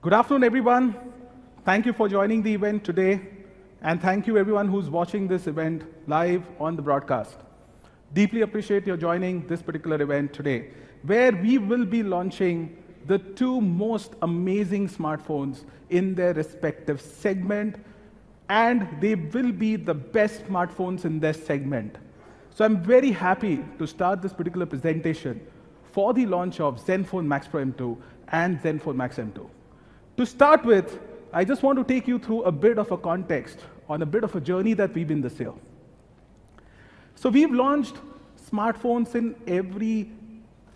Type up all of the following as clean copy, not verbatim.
Good afternoon, everyone. Thank you for joining the event today, and thank you everyone who's watching this event live on the broadcast. Deeply appreciate your joining this particular event today, where we will be launching the two most amazing smartphones in their respective segment, and they will be the best smartphones in their segment. So I'm very happy to start this particular presentation for the launch of Zenfone Max Pro M2 and Zenfone Max M2. To start with, I just want to take you through a bit of a context on a bit of a journey that we've been this year. So we've launched smartphones in every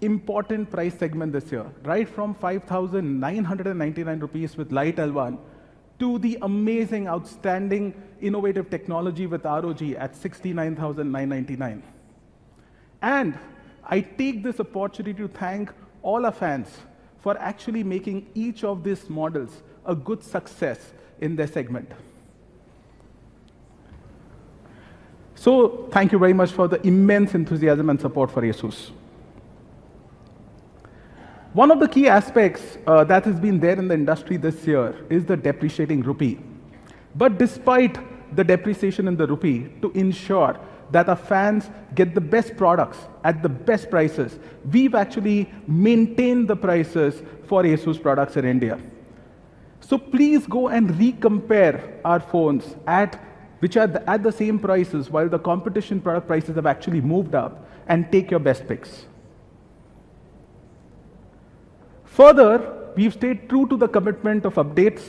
important price segment this year, right from 5,999 rupees with Lite L1 to the amazing, outstanding, innovative technology with ROG at 69,999. And I take this opportunity to thank all our fans for actually making each of these models a good success in their segment. So thank you very much for the immense enthusiasm and support for Asus. One of the key aspects that has been there in the industry this year is the depreciating rupee. But despite the depreciation in the rupee, to ensure that our fans get the best products at the best prices, we've actually maintained the prices for Asus products in India. So please go and recompare our phones which are at the same prices while the competition product prices have actually moved up, and take your best picks. Further, we've stayed true to the commitment of updates.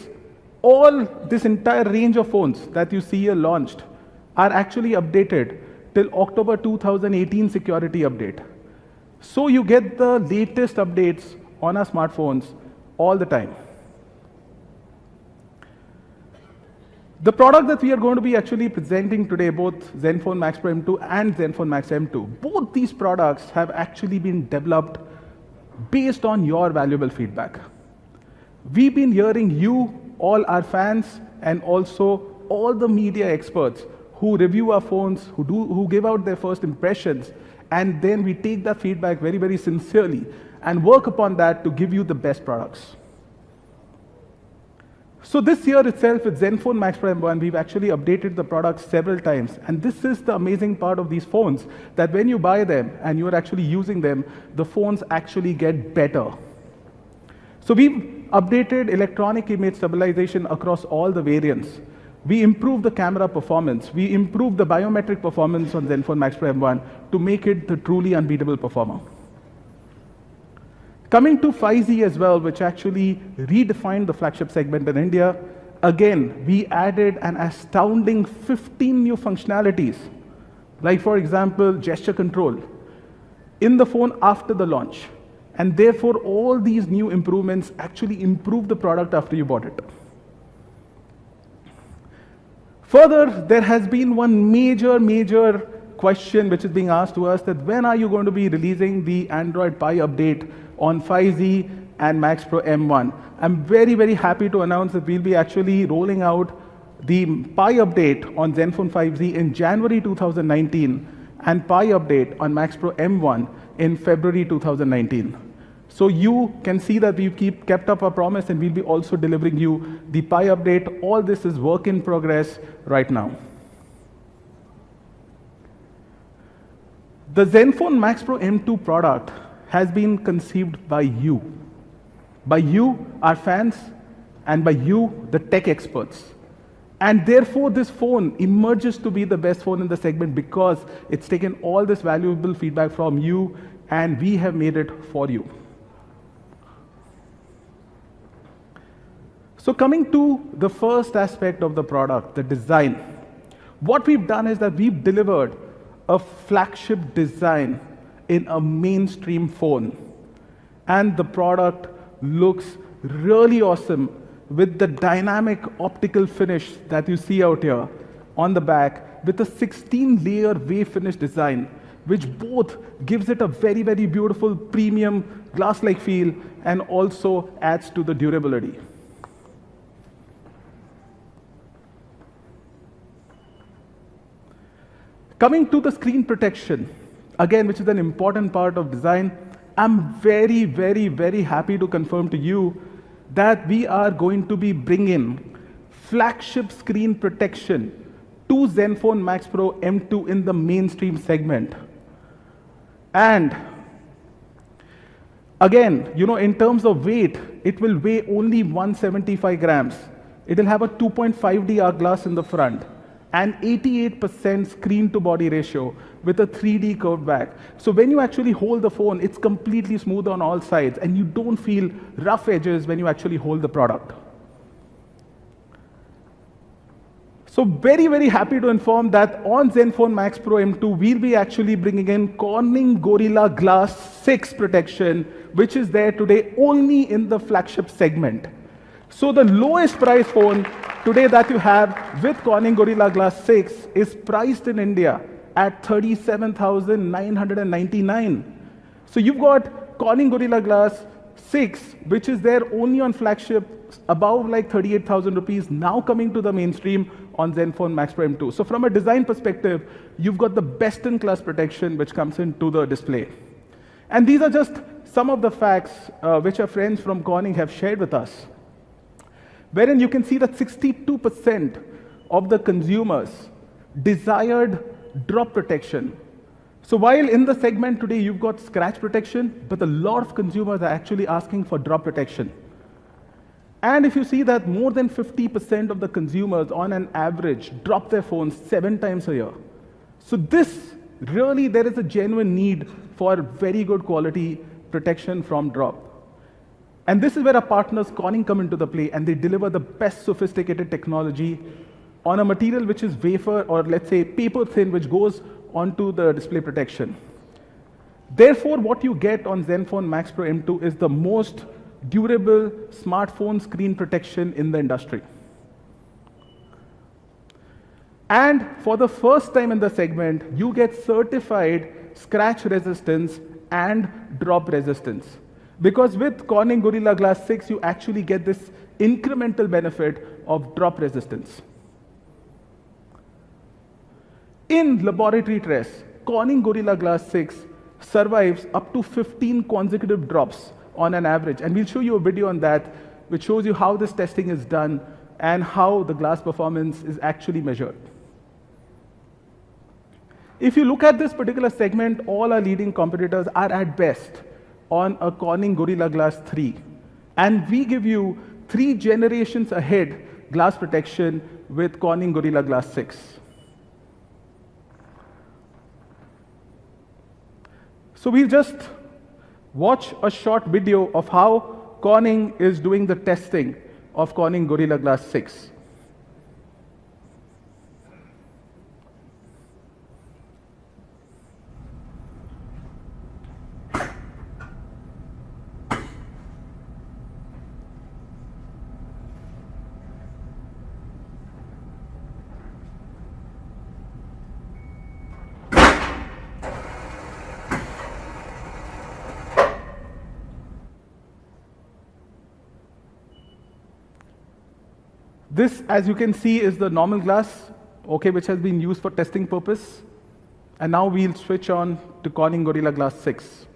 All this entire range of phones that you see here launched are actually updated till October 2018 security update. So you get the latest updates on our smartphones all the time. The product that we are going to be actually presenting today, both Zenfone Max Pro M2 and Zenfone Max M2, both these products have actually been developed based on your valuable feedback. We've been hearing you, all our fans, and also all the media experts who review our phones, who give out their first impressions, and then we take that feedback very, very sincerely and work upon that to give you the best products. So this year itself with Zenfone Max Pro M1, we've actually updated the products several times. And this is the amazing part of these phones, that when you buy them and you're actually using them, the phones actually get better. So we've updated electronic image stabilization across all the variants. We improved the camera performance. We improved the biometric performance on Zenfone Max Pro M1 to make it the truly unbeatable performer. Coming to 5G as well, which actually redefined the flagship segment in India, again, we added an astounding 15 new functionalities, like for example, gesture control in the phone after the launch. And therefore, all these new improvements actually improve the product after you bought it. Further, there has been one major question which is being asked to us, that when are you going to be releasing the Android Pie update on 5G and Max Pro M1? I'm very happy to announce that we'll be actually rolling out the Pie update on Zenfone 5G in January 2019 and Pie update on Max Pro M1 in February 2019. So you can see that we've kept up our promise, and we'll be also delivering you the Pie update. All this is work in progress right now. The Zenfone Max Pro M2 product has been conceived by you, our fans, and by you, the tech experts. And therefore, this phone emerges to be the best phone in the segment because it's taken all this valuable feedback from you, and we have made it for you. So coming to the first aspect of the product, the design. What we've done is that we've delivered a flagship design in a mainstream phone. And the product looks really awesome with the dynamic optical finish that you see out here on the back, with a 16-layer wave finish design, which both gives it a very beautiful premium glass-like feel and also adds to the durability. Coming to the screen protection, again, which is an important part of design, I'm very happy to confirm to you that we are going to be bringing flagship screen protection to Zenfone Max Pro M2 in the mainstream segment. And again, in terms of weight, it will weigh only 175 grams. It will have a 2.5D arc glass in the front and 88% screen to body ratio with a 3D curved back. So when you actually hold the phone, it's completely smooth on all sides and you don't feel rough edges when you actually hold the product. So very, very happy to inform that on Zenfone Max Pro M2, we'll be actually bringing in Corning Gorilla Glass 6 protection, which is there today only in the flagship segment. So the lowest price phone today that you have with Corning Gorilla Glass 6 is priced in India at 37,999. So you've got Corning Gorilla Glass 6, which is there only on flagship, above like 38,000 rupees, now coming to the mainstream on Zenfone Max Pro M2. So from a design perspective, you've got the best-in-class protection which comes into the display. And these are just some of the facts which our friends from Corning have shared with us, wherein you can see that 62% of the consumers desired drop protection. So while in the segment today you've got scratch protection, but a lot of consumers are actually asking for drop protection. And if you see that more than 50% of the consumers on an average drop their phones 7 times a year. So this really, there is a genuine need for very good quality protection from drop. And this is where our partners Corning come into the play, and they deliver the best sophisticated technology on a material which is wafer or let's say paper thin, which goes onto the display protection. Therefore, what you get on Zenfone Max Pro M2 is the most durable smartphone screen protection in the industry. And for the first time in the segment, you get certified scratch resistance and drop resistance. Because with Corning Gorilla Glass 6, you actually get this incremental benefit of drop resistance. In laboratory tests, Corning Gorilla Glass 6 survives up to 15 consecutive drops on an average. And we'll show you a video on that, which shows you how this testing is done and how the glass performance is actually measured. If you look at this particular segment, all our leading competitors are at best on a Corning Gorilla Glass 3. And we give you 3 generations ahead glass protection with Corning Gorilla Glass 6. So we'll just watch a short video of how Corning is doing the testing of Corning Gorilla Glass 6. This, as you can see, is the normal glass, which has been used for testing purpose. And now we'll switch on to Corning Gorilla Glass 6.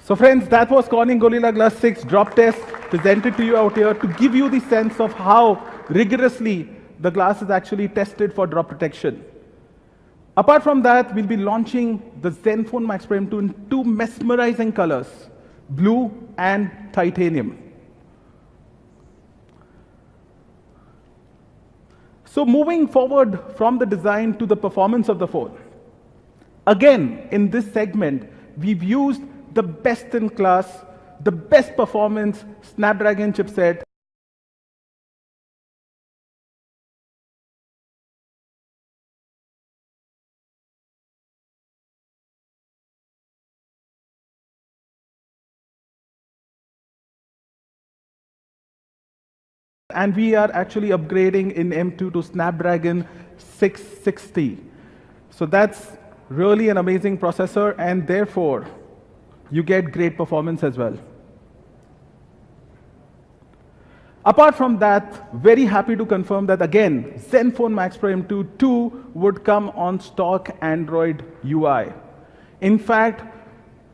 So friends, that was Corning Gorilla Glass 6 drop test presented to you out here to give you the sense of how rigorously the glass is actually tested for drop protection. Apart from that, we'll be launching the Zenfone Max Pro M2 in 2 mesmerizing colors, blue and titanium. So moving forward from the design to the performance of the phone. Again, in this segment, we've used the best in class, the best performance Snapdragon chipset. And we are actually upgrading in M2 to Snapdragon 660. So that's really an amazing processor, and therefore you get great performance as well. Apart from that, very happy to confirm that again, Zenfone Max Pro M2 2 would come on stock Android UI. In fact,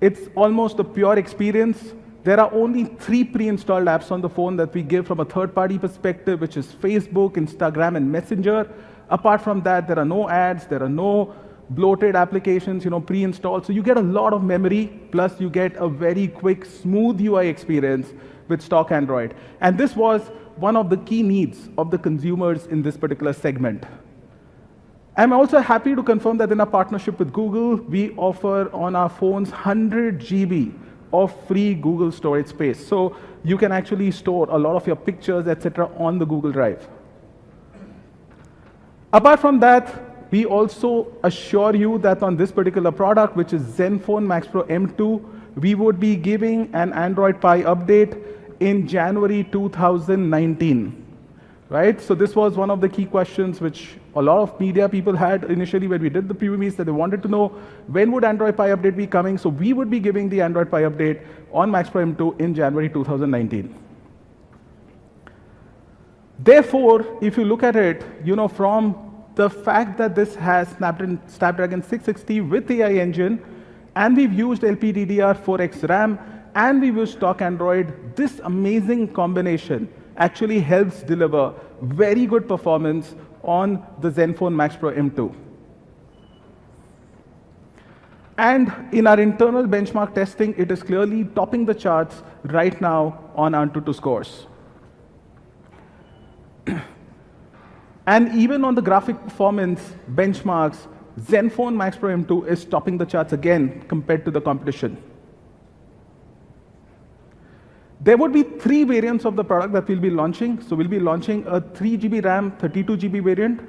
it's almost a pure experience. There are only 3 pre-installed apps on the phone that we give from a third-party perspective, which is Facebook, Instagram, and Messenger. Apart from that, there are no ads, there are no bloated applications, pre-installed. So you get a lot of memory, plus you get a very quick, smooth UI experience with stock Android. And this was one of the key needs of the consumers in this particular segment. I'm also happy to confirm that in our partnership with Google, we offer on our phones 100 GB of free Google storage space. So you can actually store a lot of your pictures, etc., on the Google Drive. Apart from that, we also assure you that on this particular product, which is Zenfone Max Pro M2, we would be giving an Android Pie update in January 2019. Right? So this was one of the key questions which a lot of media people had initially when we did the preview meets, that they wanted to know when would Android Pie update be coming. So we would be giving the Android Pie update on Max Pro M2 in January 2019. Therefore, if you look at it, from the fact that this has Snapdragon 660 with AI engine, and we've used LPDDR4X RAM, and we've used stock Android, this amazing combination actually helps deliver very good performance on the Zenfone Max Pro M2. And in our internal benchmark testing, it is clearly topping the charts right now on AnTuTu scores. And even on the graphic performance benchmarks, Zenfone Max Pro M2 is topping the charts again compared to the competition. There would be 3 variants of the product that we'll be launching. So we'll be launching a 3 GB RAM, 32 GB variant,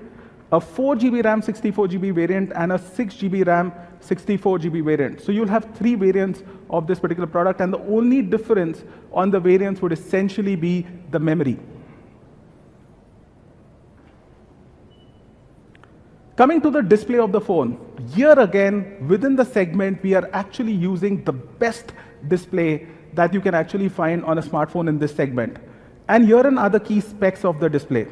a 4 GB RAM, 64 GB variant, and a 6 GB RAM, 64 GB variant. So you'll have 3 variants of this particular product, and the only difference on the variants would essentially be the memory. Coming to the display of the phone, here again, within the segment, we are actually using the best display that you can actually find on a smartphone in this segment. And here are other key specs of the display.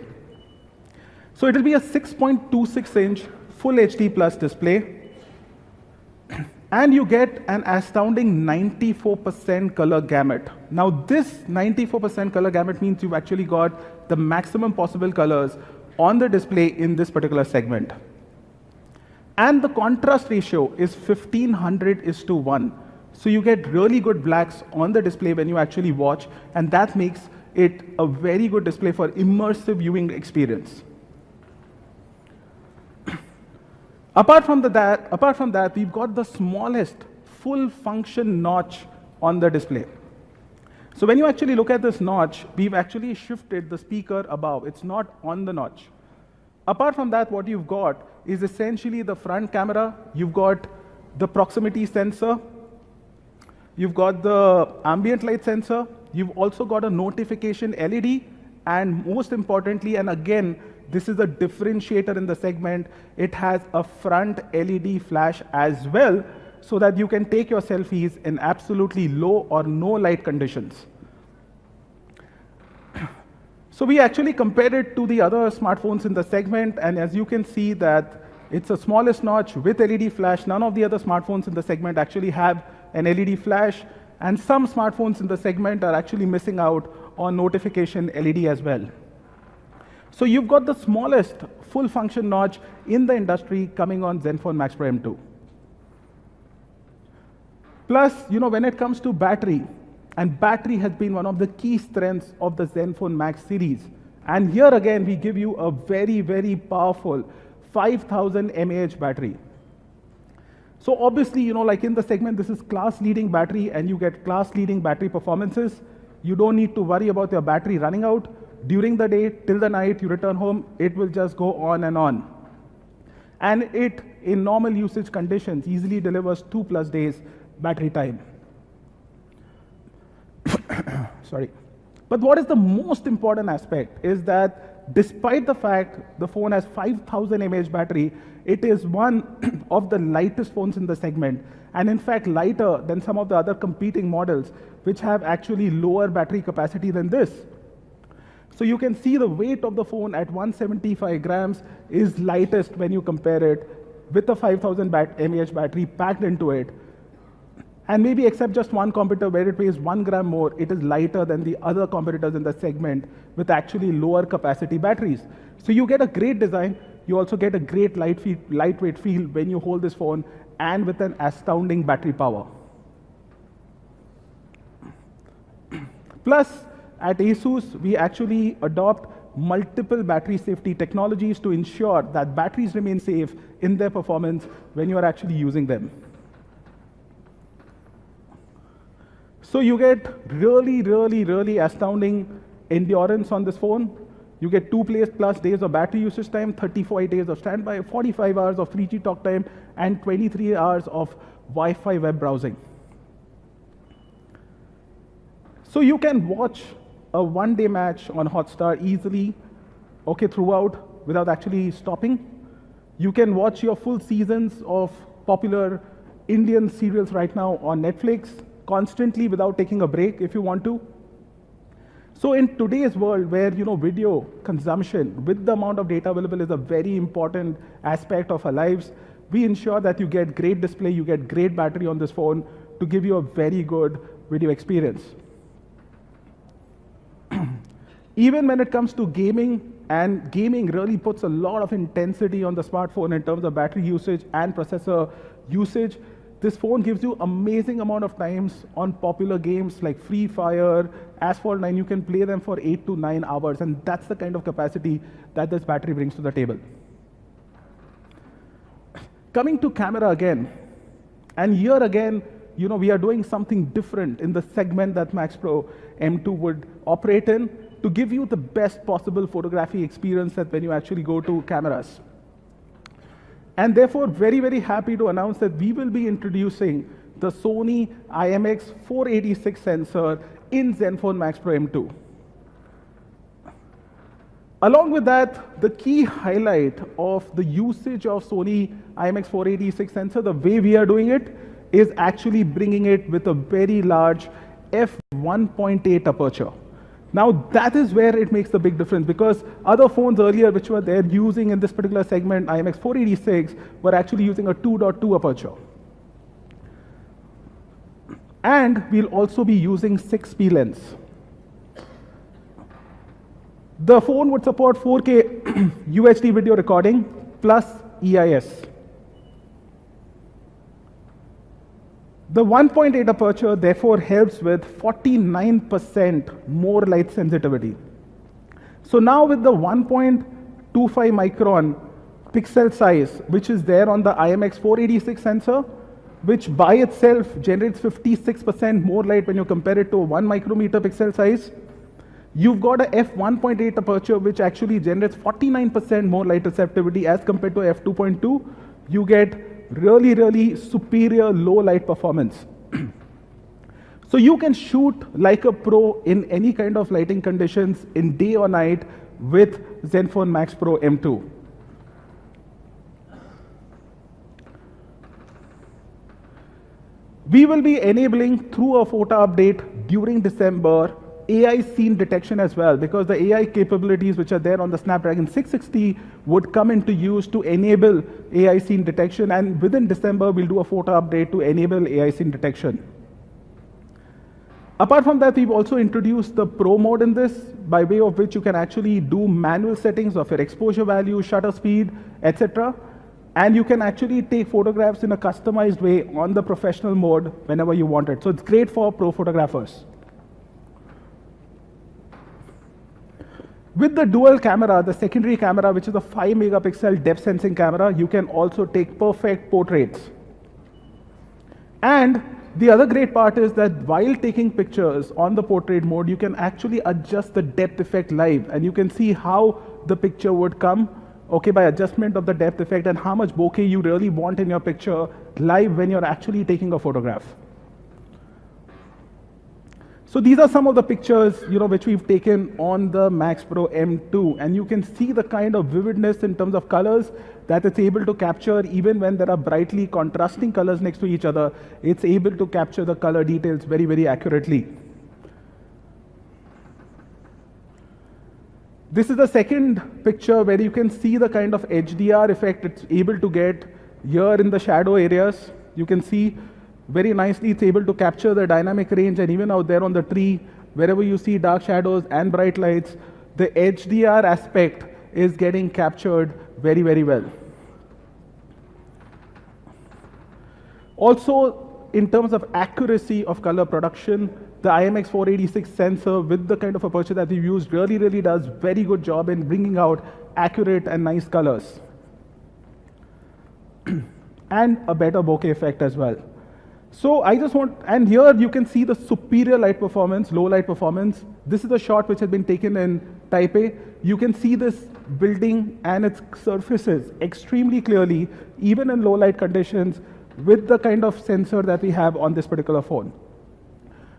So it will be a 6.26-inch Full HD Plus display. And you get an astounding 94% color gamut. Now this 94% color gamut means you've actually got the maximum possible colors on the display in this particular segment. And the contrast ratio is 1500:1. So you get really good blacks on the display when you actually watch, and that makes it a very good display for immersive viewing experience. Apart from that, we've got the smallest full function notch on the display. So when you actually look at this notch, we've actually shifted the speaker above. It's not on the notch. Apart from that, what you've got is essentially the front camera. You've got the proximity sensor. You've got the ambient light sensor. You've also got a notification LED. And most importantly, and again, this is a differentiator in the segment, it has a front LED flash as well, so that you can take your selfies in absolutely low or no light conditions. So we actually compared it to the other smartphones in the segment, and as you can see that it's the smallest notch with LED flash. None of the other smartphones in the segment actually have an LED flash, and some smartphones in the segment are actually missing out on notification LED as well. So you've got the smallest full function notch in the industry coming on Zenfone Max Pro M2. Plus, when it comes to battery, and battery has been one of the key strengths of the Zenfone Max series. And here again, we give you a very, very powerful 5000 mAh battery. So obviously, like in the segment, this is class-leading battery, and you get class-leading battery performances. You don't need to worry about your battery running out. During the day, till the night, you return home, it will just go on and on. And it, in normal usage conditions, easily delivers 2+ days battery time. Sorry. But what is the most important aspect is that despite the fact the phone has 5,000 mAh battery, it is one of the lightest phones in the segment, and in fact lighter than some of the other competing models which have actually lower battery capacity than this. So you can see the weight of the phone at 175 grams is lightest when you compare it with the 5,000 mAh battery packed into it. And maybe except just one competitor where it weighs 1 gram more, it is lighter than the other competitors in the segment with actually lower capacity batteries. So you get a great design, you also get a great lightweight feel when you hold this phone, and with an astounding battery power. Plus, at Asus, we actually adopt multiple battery safety technologies to ensure that batteries remain safe in their performance when you are actually using them. So you get really astounding endurance on this phone. You get 2+ days of battery usage time, 34 days of standby, 45 hours of 3G talk time, and 23 hours of Wi-Fi web browsing. So you can watch a one-day match on Hotstar easily, throughout without actually stopping. You can watch your full seasons of popular Indian serials right now on Netflix constantly without taking a break if you want to. So in today's world where video consumption with the amount of data available is a very important aspect of our lives, we ensure that you get great display, you get great battery on this phone to give you a very good video experience. Even when it comes to gaming, and gaming really puts a lot of intensity on the smartphone in terms of battery usage and processor usage, this phone gives you amazing amount of times on popular games like Free Fire, Asphalt 9. You can play them for 8 to 9 hours, and that's the kind of capacity that this battery brings to the table. Coming to camera again, and here again, we are doing something different in the segment that Max Pro M2 would operate in to give you the best possible photography experience that when you actually go to cameras. And therefore, very happy to announce that we will be introducing the Sony IMX486 sensor in Zenfone Max Pro M2. Along with that, the key highlight of the usage of Sony IMX486 sensor, the way we are doing it, is actually bringing it with a very large f1.8 aperture. Now that is where it makes the big difference, because other phones earlier which were there using in this particular segment, IMX486, were actually using a 2.2 aperture. And we'll also be using 6P lens. The phone would support 4K UHD video recording plus EIS. The 1.8 aperture therefore helps with 49% more light sensitivity. So now with the 1.25 micron pixel size, which is there on the IMX486 sensor, which by itself generates 56% more light when you compare it to a 1 micrometer pixel size, you've got a f1.8 aperture which actually generates 49% more light receptivity as compared to f2.2. You get really superior low light performance. So you can shoot like a pro in any kind of lighting conditions in day or night with Zenfone Max Pro M2. We will be enabling through a photo update during December AI scene detection as well, because the AI capabilities which are there on the Snapdragon 660 would come into use to enable AI scene detection, and within December we'll do a photo update to enable AI scene detection. Apart from that, we've also introduced the Pro mode in this, by way of which you can actually do manual settings of your exposure value, shutter speed, etc. And you can actually take photographs in a customized way on the professional mode whenever you want it. So it's great for pro photographers. With the dual camera, the secondary camera, which is a 5 megapixel depth sensing camera, you can also take perfect portraits. And the other great part is that while taking pictures on the portrait mode, you can actually adjust the depth effect live, and you can see how the picture would come, okay, by adjustment of the depth effect and how much bokeh you really want in your picture live when you're actually taking a photograph. So these are some of the pictures, which we've taken on the Max Pro M2, and you can see the kind of vividness in terms of colors that it's able to capture. Even when there are brightly contrasting colors next to each other, it's able to capture the color details very, very accurately. This is the second picture where you can see the kind of HDR effect it's able to get here in the shadow areas. You can see very nicely it's able to capture the dynamic range, and even out there on the tree, wherever you see dark shadows and bright lights, the HDR aspect is getting captured very, very well. Also, in terms of accuracy of color production, the IMX486 sensor with the kind of aperture that we've used really does very good job in bringing out accurate and nice colors. And a better bokeh effect as well. So and here you can see the superior light performance, low light performance. This is a shot which has been taken in Taipei. You can see this building and its surfaces extremely clearly, even in low light conditions, with the kind of sensor that we have on this particular phone.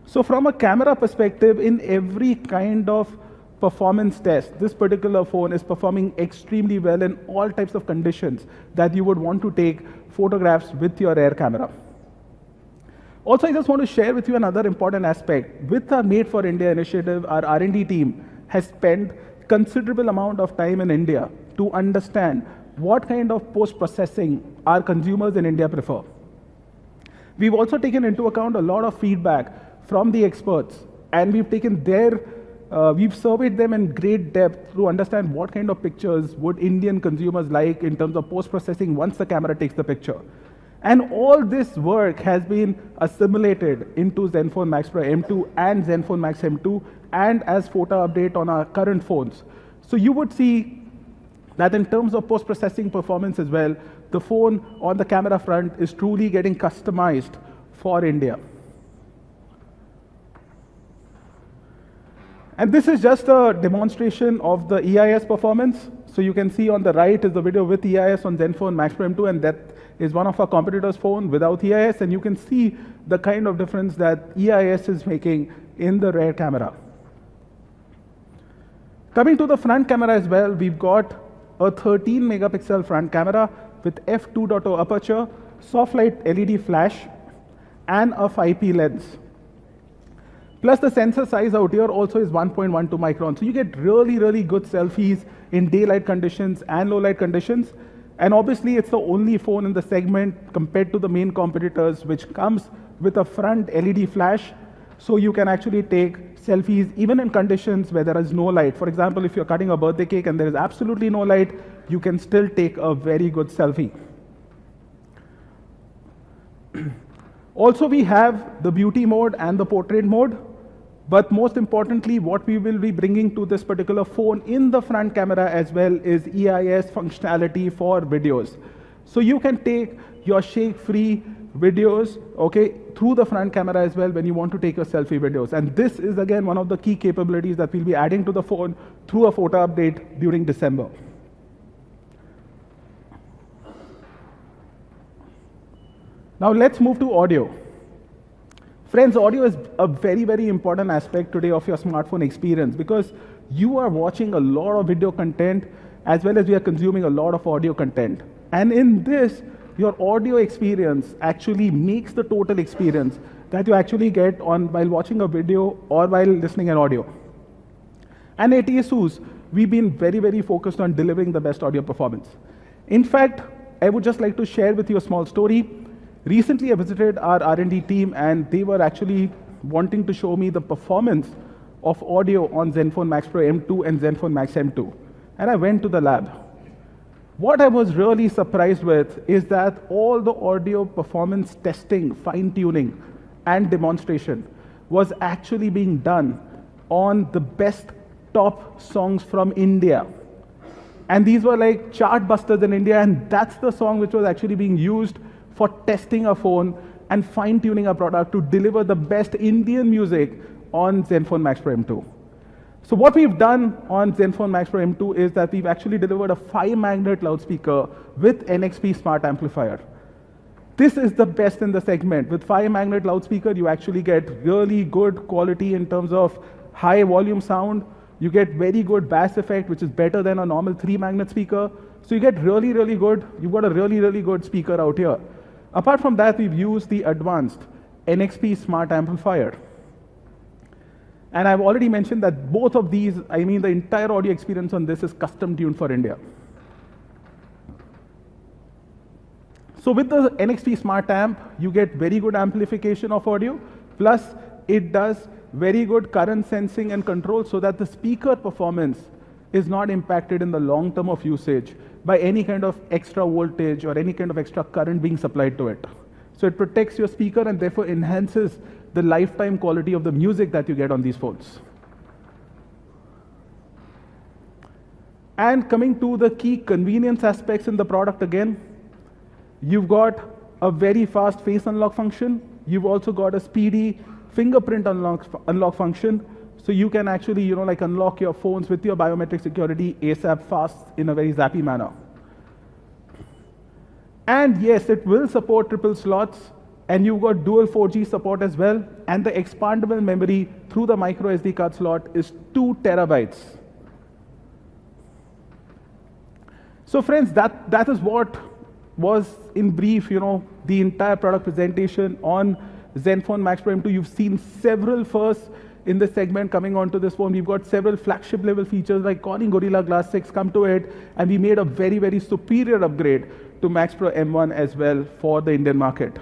So from a camera perspective, in every kind of performance test, this particular phone is performing extremely well in all types of conditions that you would want to take photographs with your rear camera. Also, I just want to share with you another important aspect. With our Made for India initiative, our R&D team has spent considerable amount of time in India to understand what kind of post-processing our consumers in India prefer. We've also taken into account a lot of feedback from the experts, and we've surveyed them in great depth to understand what kind of pictures would Indian consumers like in terms of post-processing once the camera takes the picture. And all this work has been assimilated into Zenfone Max Pro M2 and Zenfone Max M2, and as photo update on our current phones. So you would see that in terms of post-processing performance as well, the phone on the camera front is truly getting customized for India. And this is just a demonstration of the EIS performance. So you can see on the right is the video with EIS on Zenfone Max Pro M2, and that is one of our competitors' phone without EIS, and you can see the kind of difference that EIS is making in the rear camera. Coming to the front camera as well, we've got a 13 megapixel front camera with f2.0 aperture, soft light LED flash, and a 5P lens. Plus the sensor size out here also is 1.12 micron. So you get really good selfies in daylight conditions and low light conditions. And obviously it's the only phone in the segment compared to the main competitors which comes with a front LED flash. So you can actually take selfies even in conditions where there is no light. For example, if you're cutting a birthday cake and there is absolutely no light, you can still take a very good selfie. Also, we have the beauty mode and the portrait mode. But most importantly, what we will be bringing to this particular phone in the front camera as well is EIS functionality for videos. So you can take your shake-free videos, okay, through the front camera as well when you want to take your selfie videos. And this is again one of the key capabilities that we'll be adding to the phone through a photo update during December. Now let's move to audio. Friends, audio is a very important aspect today of your smartphone experience, because you are watching a lot of video content as well as we are consuming a lot of audio content. And in this, your audio experience actually makes the total experience that you actually get while watching a video or while listening an audio. And at Asus, we've been very focused on delivering the best audio performance. In fact, I would just like to share with you a small story. Recently, I visited our R&D team, and they were actually wanting to show me the performance of audio on Zenfone Max Pro M2 and Zenfone Max M2. And I went to the lab. What I was really surprised with is that all the audio performance testing, fine-tuning, and demonstration was actually being done on the best top songs from India. And these were like chart busters in India, and that's the song which was actually being used for testing a phone and fine-tuning our product to deliver the best Indian music on Zenfone Max Pro M2. So what we've done on Zenfone Max Pro M2 is that we've actually delivered a 5-magnet loudspeaker with NXP smart amplifier. This is the best in the segment. With 5-magnet loudspeaker, you actually get really good quality in terms of high volume sound. You get very good bass effect, which is better than a normal 3-magnet speaker. So you get really, really good. You've got a really, really good speaker out here. Apart from that, we've used the advanced NXP smart amplifier. And I've already mentioned that both of these, I mean, the entire audio experience on this is custom tuned for India. So with the NXP Smart Amp, you get very good amplification of audio, plus it does very good current sensing and control so that the speaker performance is not impacted in the long term of usage by any kind of extra voltage or any kind of extra current being supplied to it. So it protects your speaker and therefore enhances the lifetime quality of the music that you get on these phones. And coming to the key convenience aspects in the product again, you've got a very fast face unlock function. You've also got a speedy fingerprint unlock function. So you can actually, like unlock your phones with your biometric security ASAP fast in a very zappy manner. And yes, it will support triple slots, and you've got dual 4G support as well, and the expandable memory through the micro SD card slot is 2 terabytes. So friends, that is what was in brief, the entire product presentation on Zenfone Max Pro M2. You've seen several firsts in this segment coming onto this phone. We've got several flagship level features like Corning Gorilla Glass 6 come to it, and we made a very, very superior upgrade to Max Pro M1 as well for the Indian market.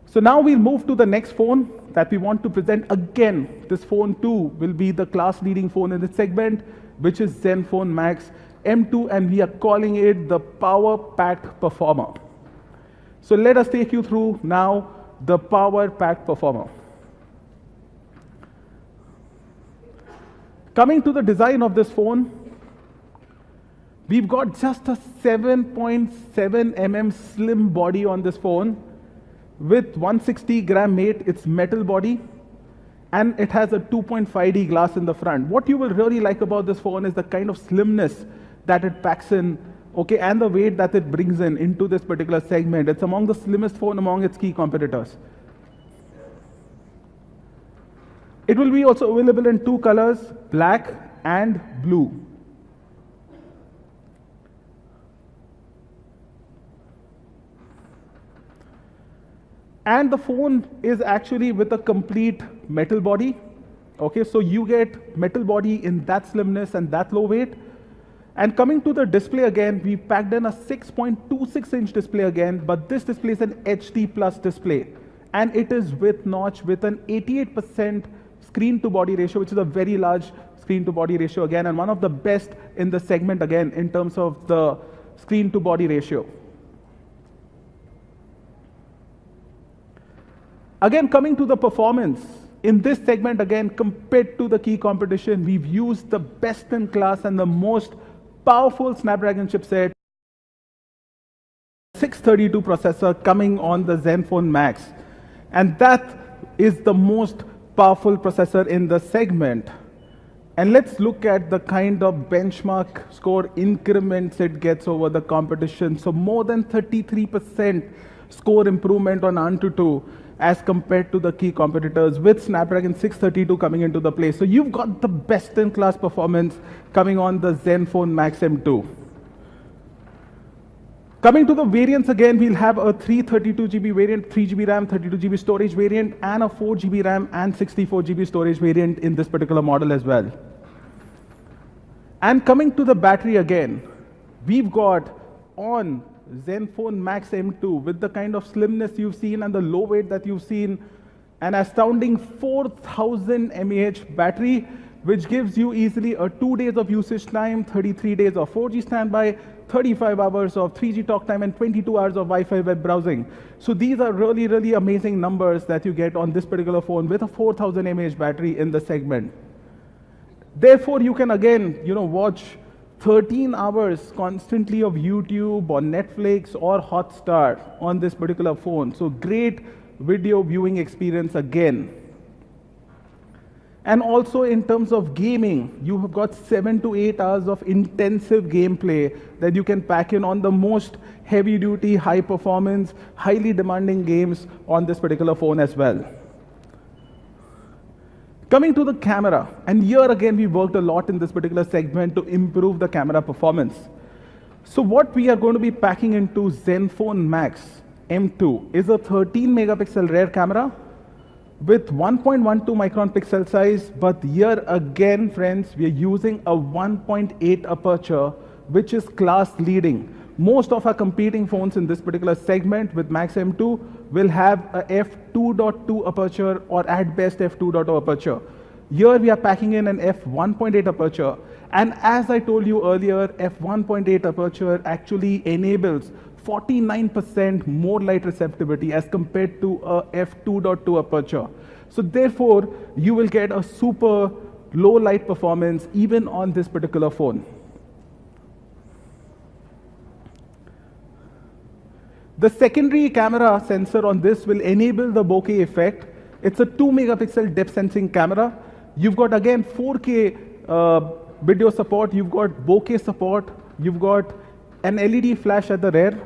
So now we'll move to the next phone that we want to present. Again, this phone too will be the class leading phone in this segment, which is Zenfone Max M2, and we are calling it the Power Packed Performer. So let us take you through now the Power Packed Performer. Coming to the design of this phone, we've got just a 7.7 mm slim body on this phone with 160 gram weight. It's metal body, and it has a 2.5D glass in the front. What you will really like about this phone is the kind of slimness that it packs in, okay, and the weight that it brings in into this particular segment. It's among the slimmest phone among its key competitors. It will be also available in 2 colors, black and blue. And the phone is actually with a complete metal body. Okay, so you get metal body in that slimness and that low weight. And coming to the display again, we packed in a 6.26-inch display again, but this display is an HD Plus display. And it is with notch with an 88% screen to body ratio, which is a very large screen to body ratio again, and one of the best in the segment again in terms of the screen to body ratio. Again, coming to the performance, in this segment again, compared to the key competition, we've used the best in class and the most powerful Snapdragon chipset, 632 processor coming on the Zenfone Max. And that is the most powerful processor in the segment. And let's look at the kind of benchmark score increments it gets over the competition. So more than 33% score improvement on AnTuTu as compared to the key competitors with Snapdragon 632 coming into the play. So you've got the best in class performance coming on the Zenfone Max M2. Coming to the variants again, we'll have a 332GB variant, 3GB RAM, 32GB storage variant, and a 4GB RAM and 64GB storage variant in this particular model as well. And coming to the battery again, we've got on Zenfone Max M2 with the kind of slimness you've seen and the low weight that you've seen, an astounding 4000 mAh battery, which gives you easily a 2 days of usage time, 33 days of 4G standby, 35 hours of 3G talk time, and 22 hours of Wi-Fi web browsing. So these are really, really amazing numbers that you get on this particular phone with a 4000 mAh battery in the segment. Therefore, you can again, watch 13 hours constantly of YouTube or Netflix or Hotstar on this particular phone. So great video viewing experience again. And also in terms of gaming, you have got 7 to 8 hours of intensive gameplay that you can pack in on the most heavy duty, high performance, highly demanding games on this particular phone as well. Coming to the camera, and here again we worked a lot in this particular segment to improve the camera performance. So what we are going to be packing into Zenfone Max M2 is a 13 megapixel rear camera with 1.12 micron pixel size, but here again, friends, we are using a 1.8 aperture, which is class leading. Most of our competing phones in this particular segment with Max M2 will have a f2.2 aperture or at best f2.0 aperture. Here we are packing in an f1.8 aperture, and as I told you earlier, f1.8 aperture actually enables 49% more light receptivity as compared to a f2.2 aperture. So therefore, you will get a super low light performance even on this particular phone. The secondary camera sensor on this will enable the bokeh effect. It's a 2 megapixel depth sensing camera. You've got again 4K video support, you've got bokeh support, you've got an LED flash at the rear.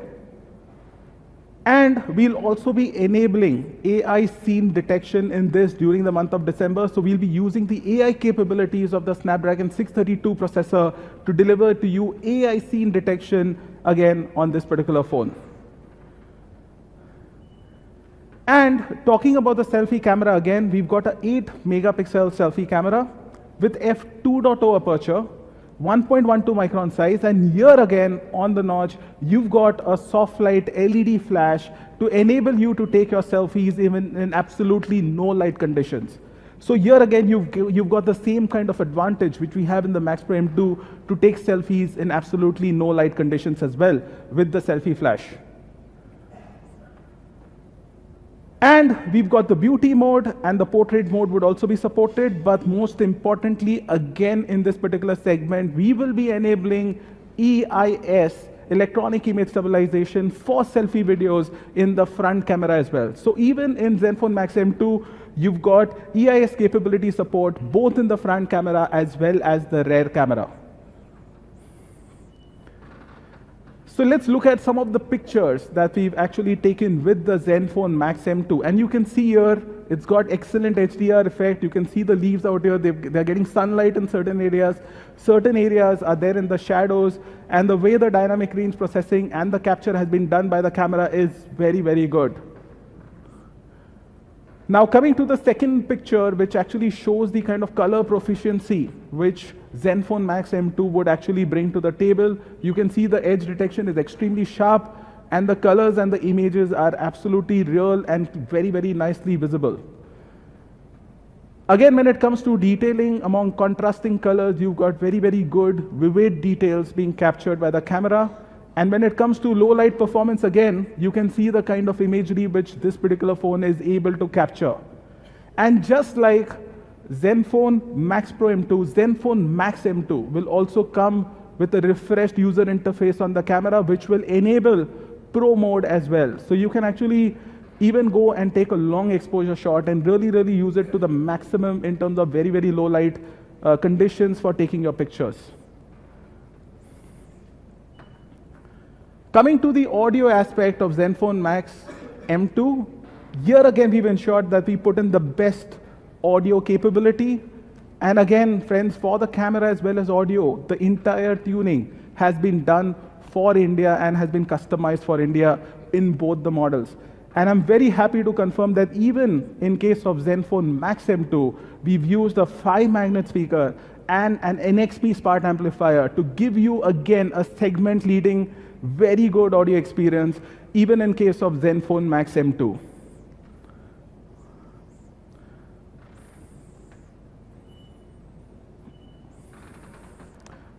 And we'll also be enabling AI scene detection in this during the month of December. So we'll be using the AI capabilities of the Snapdragon 632 processor to deliver to you AI scene detection again on this particular phone. And talking about the selfie camera again, we've got an 8 megapixel selfie camera with f2.0 aperture, 1.12 micron size, and here again on the notch, you've got a soft light LED flash to enable you to take your selfies even in absolutely no light conditions. So here again, you've got the same kind of advantage which we have in the Max Pro M2 to take selfies in absolutely no light conditions as well with the selfie flash. And we've got the beauty mode, and the portrait mode would also be supported, but most importantly, again in this particular segment, we will be enabling EIS, electronic image stabilization, for selfie videos in the front camera as well. So even in Zenfone Max M2, you've got EIS capability support both in the front camera as well as the rear camera. So let's look at some of the pictures that we've actually taken with the Zenfone Max M2. And you can see here, it's got excellent HDR effect. You can see the leaves out here. They're getting sunlight in certain areas. Certain areas are there in the shadows. And the way the dynamic range processing and the capture has been done by the camera is very, very good. Now coming to the second picture, which actually shows the kind of color proficiency which Zenfone Max M2 would actually bring to the table. You can see the edge detection is extremely sharp, and the colors and the images are absolutely real and very, very nicely visible. Again, when it comes to detailing among contrasting colors, you've got very, very good, vivid details being captured by the camera. And when it comes to low light performance, again, you can see the kind of imagery which this particular phone is able to capture. And just like Zenfone Max Pro M2, Zenfone Max M2 will also come with a refreshed user interface on the camera, which will enable Pro mode as well. So you can actually even go and take a long exposure shot and really, really use it to the maximum in terms of very, very low light conditions for taking your pictures. Coming to the audio aspect of Zenfone Max M2, here again we've ensured that we put in the best audio capability. And again, friends, for the camera as well as audio, the entire tuning has been done for India and has been customized for India in both the models. And I'm very happy to confirm that even in case of Zenfone Max M2, we've used a 5-magnet speaker and an NXP Smart amplifier to give you again a segment-leading, very good audio experience, even in case of Zenfone Max M2.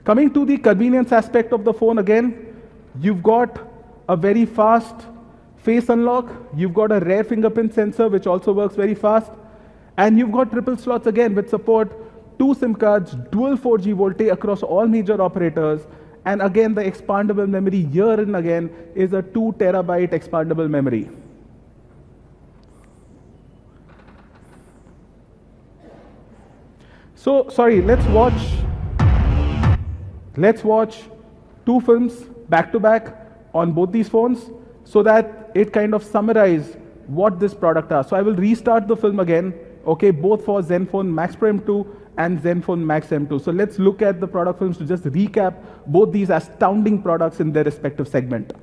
Coming to the convenience aspect of the phone again, you've got a very fast face unlock, you've got a rear fingerprint sensor which also works very fast, and you've got triple slots again which support 2 2 SIM cards, dual 4G VoLTE across all major operators, and again the expandable memory here and again is a 2 terabyte expandable memory. So sorry, let's watch 2 films back to back on both these phones so that it kind of summarize what this product are. So I will restart the film again, okay, both for Zenfone Max Pro M2 and Zenfone Max M2. So let's look at the product films to just recap both these astounding products in their respective segment.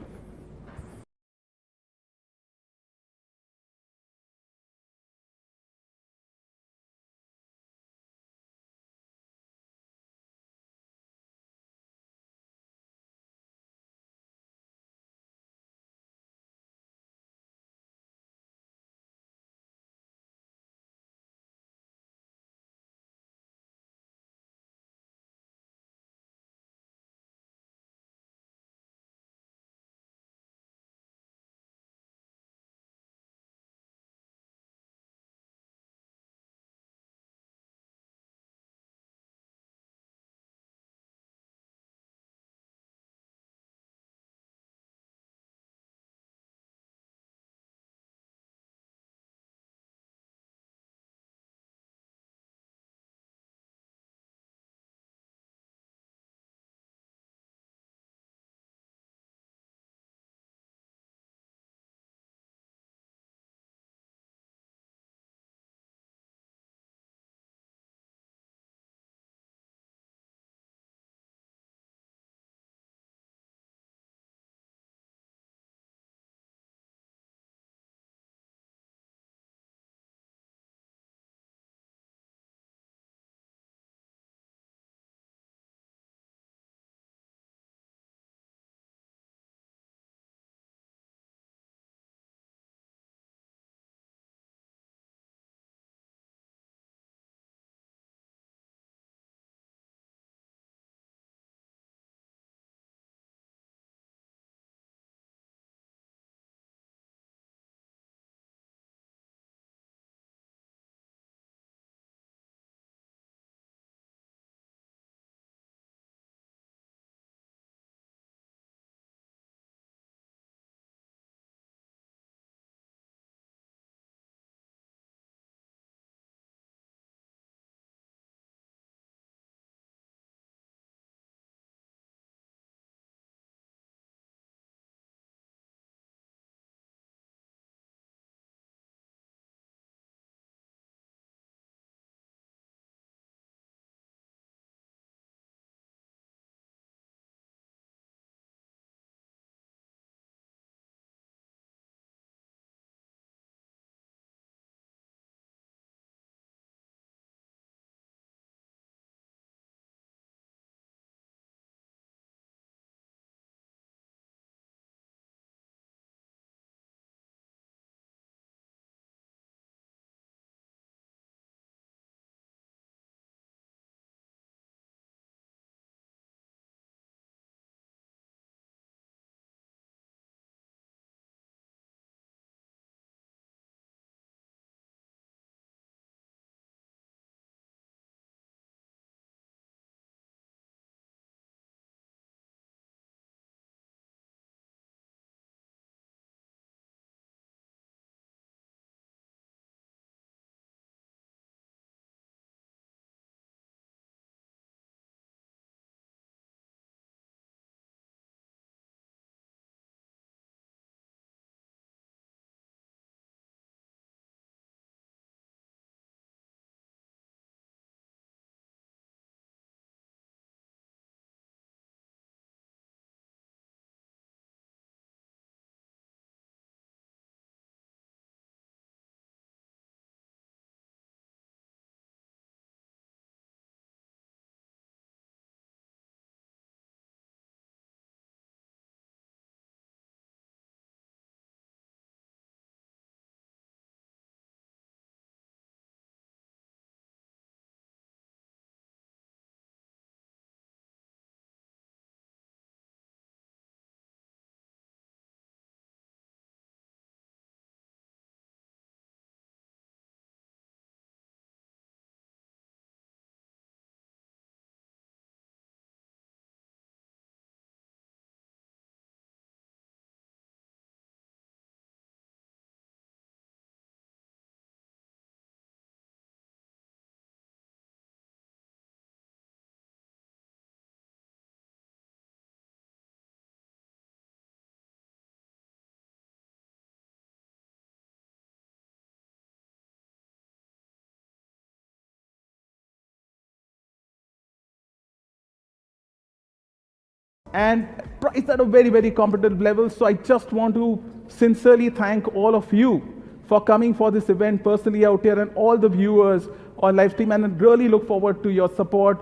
and priced at a very, very competitive level. So I just want to sincerely thank all of you for coming for this event personally out here, and all the viewers on live stream, and I really look forward to your support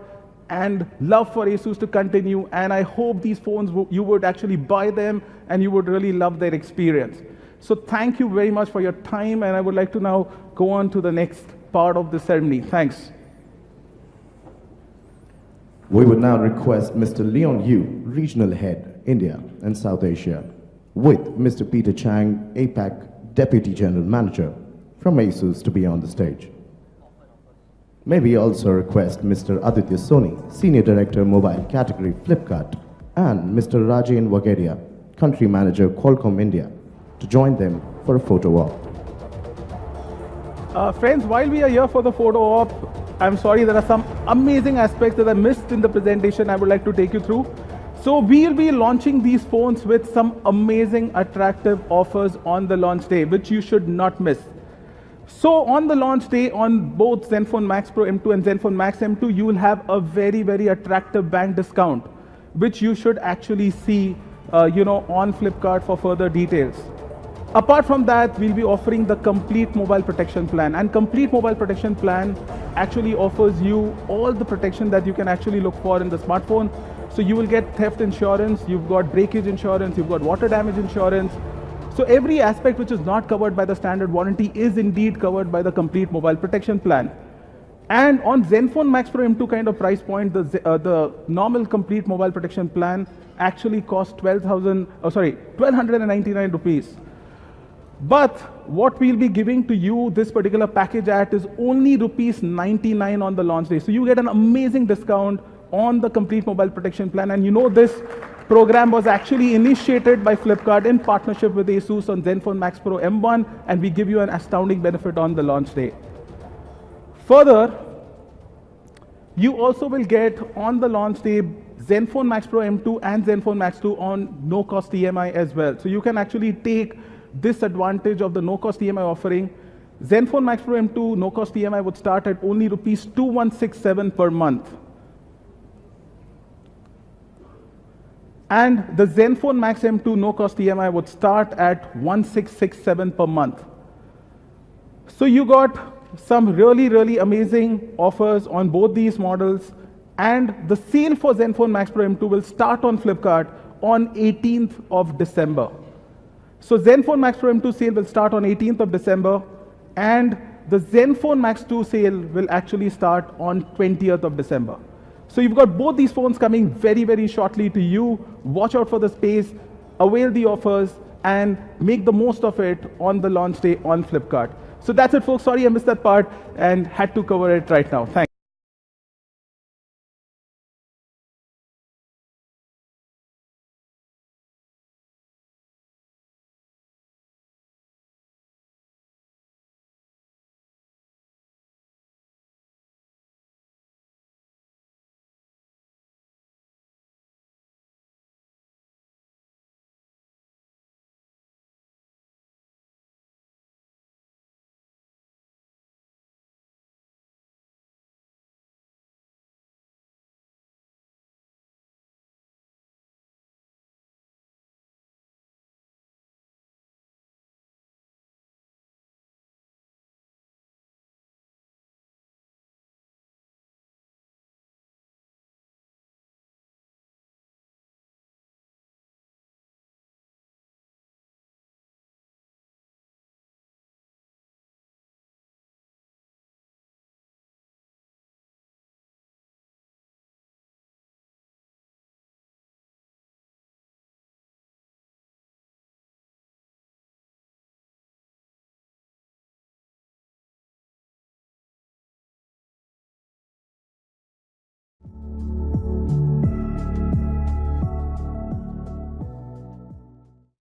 and love for Asus to continue. And I hope these phones, you would actually buy them and you would really love their experience. So thank you very much for your time, and I would like to now go on to the next part of the ceremony. Thanks. We would now request Mr. Leon Yu, Regional Head, India and South Asia, with Mr. Peter Chang, APAC Deputy General Manager from Asus, to be on the stage. May we also request Mr. Aditya Soni, Senior Director Mobile Category Flipkart, and Mr. Rajen Wagadia, Country Manager Qualcomm India, to join them for a photo op. Friends, while we are here for the photo op, I'm sorry, there are some amazing aspects that I missed in the presentation I would like to take you through. So we'll be launching these phones with some amazing, attractive offers on the launch day, which you should not miss. So on the launch day, on both Zenfone Max Pro M2 and Zenfone Max M2, you will have a very, very attractive bank discount, which you should actually see on Flipkart for further details. Apart from that, we'll be offering the complete mobile protection plan, and complete mobile protection plan actually offers you all the protection that you can actually look for in the smartphone. So you will get theft insurance, you've got breakage insurance, you've got water damage insurance. So every aspect which is not covered by the standard warranty is indeed covered by the complete mobile protection plan. And on Zenfone Max Pro M2 kind of price point, the normal complete mobile protection plan actually costs 1,299 rupees. But what we'll be giving to you this particular package at is only rupees 99 on the launch day. So you get an amazing discount on the complete mobile protection plan. And this program was actually initiated by Flipkart in partnership with Asus on Zenfone Max Pro M1, and we give you an astounding benefit on the launch day. Further, you also will get on the launch day Zenfone Max Pro M2 and Zenfone Max 2 on no-cost EMI as well. So you can actually take this advantage of the no-cost EMI offering. Zenfone Max Pro M2 no-cost EMI would start at only rupees 2167 per month. And the Zenfone Max M2 no-cost EMI would start at 1667 per month. So you got some really, really amazing offers on both these models. And the sale for Zenfone Max Pro M2 will start on Flipkart on 18th of December. So Zenfone Max Pro M2 sale will start on 18th of December, and the Zenfone Max 2 sale will actually start on 20th of December. So you've got both these phones coming very, very shortly to you. Watch out for the space, avail the offers, and make the most of it on the launch day on Flipkart. So that's it, folks. Sorry I missed that part and had to cover it right now. Thanks.